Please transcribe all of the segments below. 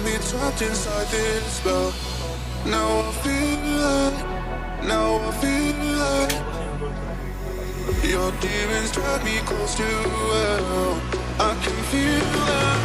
me trapped inside this spell. Now I feel like your demons drag me close to hell. I can feel them.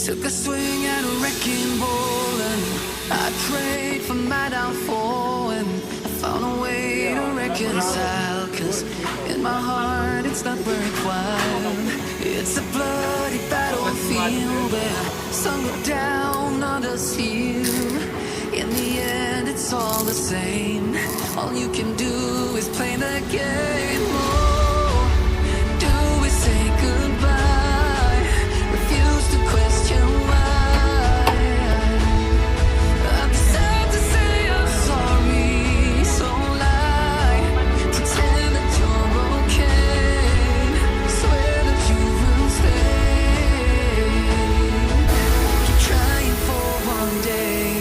Took a swing at a wrecking ball and I prayed for my downfall, and I found a way to reconcile, 'cause in my heart it's not worthwhile. It's a bloody battlefield where some go down, others heal. In the end it's all the same. All you can do is play the game. Oh, do we say goodbye? Refuse to question why. I deserve to say I'm sorry, so lie. Pretend that you're okay. Swear that you will stay. Keep trying for one day.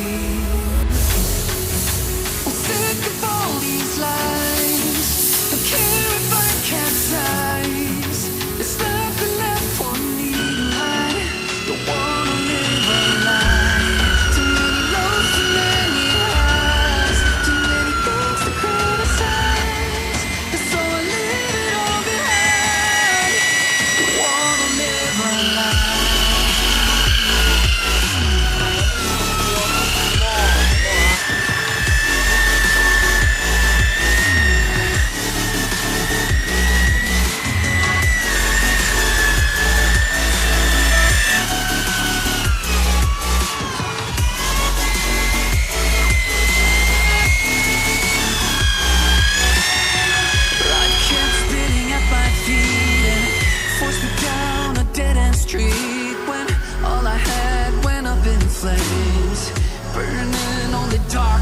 I'm sick of all these lies. Don't care if I capsize. There's nothing left for me to hide. Don't wanna live a lie. Too many lows, too many highs. Too many things to criticize. And so I leave it all behind. Don't wanna live a lie. Life kept spitting at my feet and forced me down a dead-end street when all I had went up in flames, burning on the dark